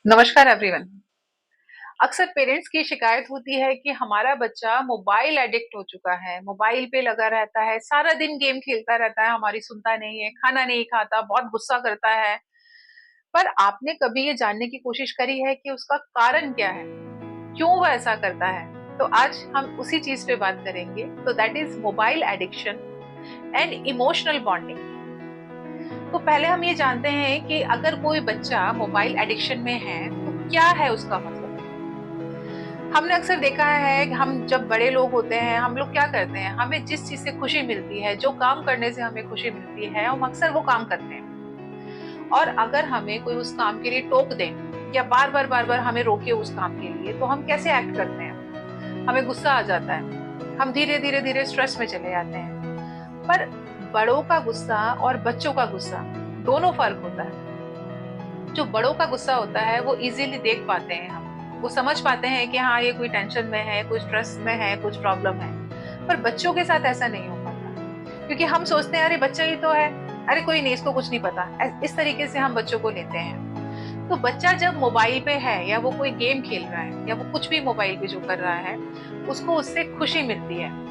नमस्कार एवरीवन। अक्सर पेरेंट्स की शिकायत होती है कि हमारा बच्चा मोबाइल एडिक्ट हो चुका है, मोबाइल पे लगा रहता है, सारा दिन गेम खेलता रहता है, हमारी सुनता नहीं है, खाना नहीं खाता, बहुत गुस्सा करता है। पर आपने कभी ये जानने की कोशिश करी है कि उसका कारण क्या है, क्यों वो ऐसा करता है? तो आज हम उसी चीज पे बात करेंगे। तो that is mobile addiction and emotional bonding. तो पहले हम ये जानते हैं कि अगर कोई बच्चा मोबाइल एडिक्शन में है तो क्या है उसका मतलब। हमने अक्सर देखा है कि हम जब बड़े लोग होते हैं, हम लोग क्या करते हैं, हमें जिस चीज से खुशी मिलती है, जो काम करने से हमें खुशी मिलती है, हम अक्सर वो काम करते हैं। और अगर हमें कोई उस काम के लिए टोक दे या बार बार हमें रोके उस काम के लिए, तो हम कैसे एक्ट करते हैं? हमें गुस्सा आ जाता है, हम धीरे धीरे धीरे स्ट्रेस में चले जाते हैं। पर बड़ों का गुस्सा और बच्चों का गुस्सा दोनों फर्क होता है। जो बड़ों का गुस्सा होता है वो इजीली देख पाते हैं, हम वो समझ पाते हैं कि हाँ, ये कोई टेंशन में है, कुछ स्ट्रेस में है, कुछ प्रॉब्लम है। पर बच्चों के साथ ऐसा नहीं हो पाता, क्योंकि हम सोचते हैं अरे बच्चा ही तो है, अरे कोई नहीं, इसको कुछ नहीं पता। इस तरीके से हम बच्चों को लेते हैं। तो बच्चा जब मोबाइल पे है या वो कोई गेम खेल रहा है या वो कुछ भी मोबाइल पे जो कर रहा है, उसको उससे खुशी मिलती है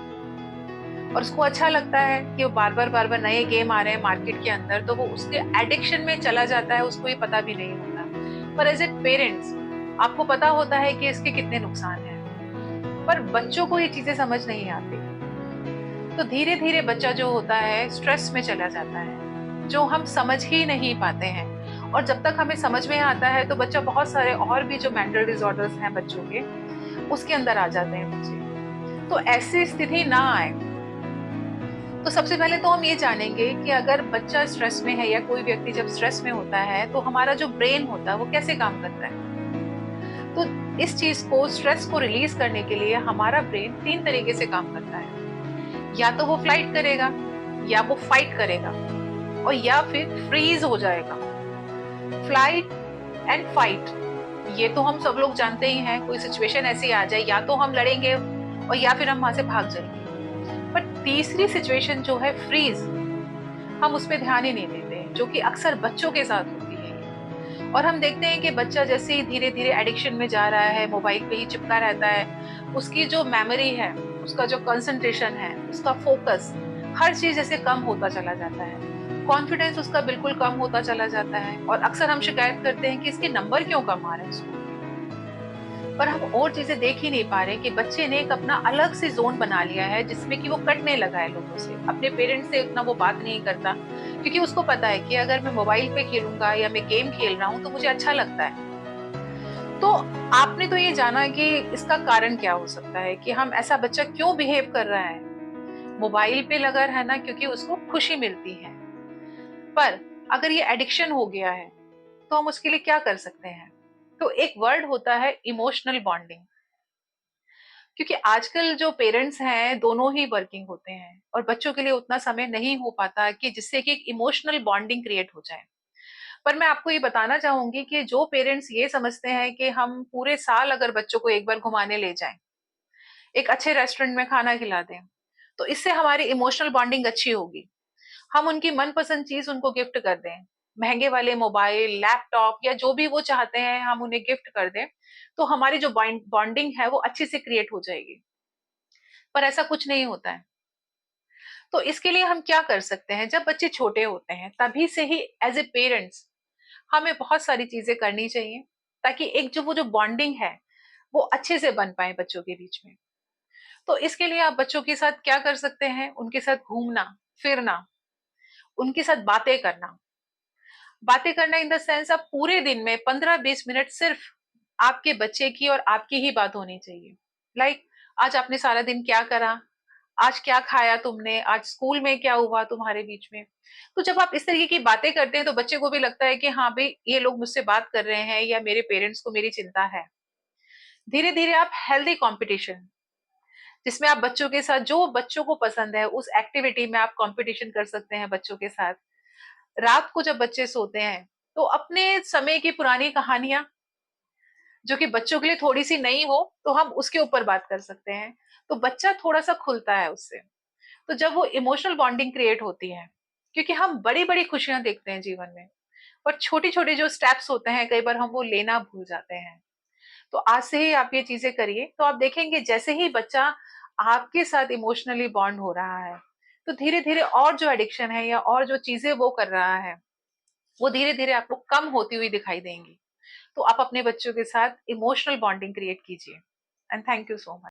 और उसको अच्छा लगता है कि वो बार बार नए गेम आ रहे हैं मार्केट के अंदर, तो वो उसके एडिक्शन में चला जाता है, उसको ये पता भी नहीं होता। पर एज ए पेरेंट्स आपको पता होता है कि इसके कितने नुकसान हैं, पर बच्चों को ये चीजें समझ नहीं आती। तो धीरे धीरे बच्चा जो होता है स्ट्रेस में चला जाता है, जो हम समझ ही नहीं पाते हैं। और जब तक हमें समझ में आता है तो बच्चा बहुत सारे और भी जो मेंटल डिसऑर्डर्स हैं बच्चों के, उसके अंदर आ जाते हैं बच्चे। तो ऐसी स्थिति ना आए, तो सबसे पहले तो हम ये जानेंगे कि अगर बच्चा स्ट्रेस में है या कोई व्यक्ति जब स्ट्रेस में होता है, तो हमारा जो ब्रेन होता है वो कैसे काम करता है। तो इस चीज को, स्ट्रेस को रिलीज करने के लिए हमारा ब्रेन तीन तरीके से काम करता है। या तो वो फ्लाइट करेगा, या वो फाइट करेगा, और या फिर फ्रीज हो जाएगा। फ्लाइट एंड फाइट, ये तो हम सब लोग जानते ही हैं। कोई सिचुएशन ऐसी आ जाए, या तो हम लड़ेंगे और या फिर हम वहां से भाग जाएंगे। पर तीसरी सिचुएशन जो है फ्रीज, हम उस पर ध्यान ही नहीं देते हैं, जो कि अक्सर बच्चों के साथ होती है। और हम देखते हैं कि बच्चा जैसे ही धीरे धीरे एडिक्शन में जा रहा है, मोबाइल पे ही चिपका रहता है, उसकी जो मेमोरी है, उसका जो कंसंट्रेशन है, उसका फोकस, हर चीज जैसे कम होता चला जाता है। कॉन्फिडेंस उसका बिल्कुल कम होता चला जाता है, और अक्सर हम शिकायत करते हैं कि इसके नंबर क्यों कम आ रहे हैं स्कूल। पर हम और चीजें देख ही नहीं पा रहे कि बच्चे ने एक अपना अलग से जोन बना लिया है, जिसमें कि वो कटने लगा है लोगों से, अपने पेरेंट्स से उतना वो बात नहीं करता, क्योंकि उसको पता है कि अगर मैं मोबाइल पे खेलूंगा या मैं गेम खेल रहा हूँ तो मुझे अच्छा लगता है। तो आपने तो ये जाना कि इसका कारण क्या हो सकता है, कि हम ऐसा बच्चा क्यों बिहेव कर रहा है, मोबाइल पे लगा रहना क्योंकि उसको खुशी मिलती है। पर अगर ये एडिक्शन हो गया है, तो हम उसके लिए क्या कर सकते हैं? तो एक वर्ड होता है इमोशनल बॉन्डिंग। क्योंकि आजकल जो पेरेंट्स हैं दोनों ही वर्किंग होते हैं, और बच्चों के लिए उतना समय नहीं हो पाता कि जिससे कि एक इमोशनल बॉन्डिंग क्रिएट हो जाए। पर मैं आपको ये बताना चाहूंगी कि जो पेरेंट्स ये समझते हैं कि हम पूरे साल अगर बच्चों को एक बार घुमाने ले जाएं, एक अच्छे रेस्टोरेंट में खाना खिला दें, तो इससे हमारी इमोशनल बॉन्डिंग अच्छी होगी। हम उनकी मनपसंद चीज उनको गिफ्ट कर दें, महंगे वाले मोबाइल, लैपटॉप या जो भी वो चाहते हैं हम उन्हें गिफ्ट कर दें, तो हमारी जो बॉन्डिंग है वो अच्छे से क्रिएट हो जाएगी। पर ऐसा कुछ नहीं होता है। तो इसके लिए हम क्या कर सकते हैं? जब बच्चे छोटे होते हैं तभी से ही एज ए पेरेंट्स हमें बहुत सारी चीजें करनी चाहिए, ताकि एक जो वो जो बॉन्डिंग है वो अच्छे से बन पाए बच्चों के बीच में। तो इसके लिए आप बच्चों के साथ क्या कर सकते हैं? उनके साथ घूमना फिरना, उनके साथ बातें करना। बातें करना इन द सेंस, आप पूरे दिन में 15-20 मिनट सिर्फ आपके बच्चे की और आपकी ही बात होनी चाहिए। लाइक, आज आपने सारा दिन क्या करा, आज क्या खाया तुमने, आज स्कूल में क्या हुआ तुम्हारे बीच में। तो जब आप इस तरीके की बातें करते हैं तो बच्चे को भी लगता है कि हाँ भाई, ये लोग मुझसे बात कर रहे हैं या मेरे पेरेंट्स को मेरी चिंता है। धीरे धीरे आप हेल्दी कंपटीशन, जिसमें आप बच्चों के साथ जो बच्चों को पसंद है उस एक्टिविटी में आप कंपटीशन कर सकते हैं बच्चों के साथ। रात को जब बच्चे सोते हैं तो अपने समय की पुरानी कहानियां, जो कि बच्चों के लिए थोड़ी सी नई हो, तो हम उसके ऊपर बात कर सकते हैं। तो बच्चा थोड़ा सा खुलता है उससे। तो जब वो इमोशनल बॉन्डिंग क्रिएट होती है, क्योंकि हम बड़ी बड़ी खुशियां देखते हैं जीवन में, पर छोटे-छोटे जो स्टेप्स होते हैं, कई बार हम वो लेना भूल जाते हैं। तो आज से ही आप ये चीज़ें करिए, तो आप देखेंगे जैसे ही बच्चा आपके साथ इमोशनली बॉन्ड हो रहा है, तो धीरे-धीरे और जो एडिक्शन है या और जो चीज़ें वो कर रहा है, वो धीरे-धीरे आपको कम होती हुई दिखाई देंगी। तो आप अपने बच्चों के साथ इमोशनल बॉन्डिंग क्रिएट कीजिए। And thank you so much.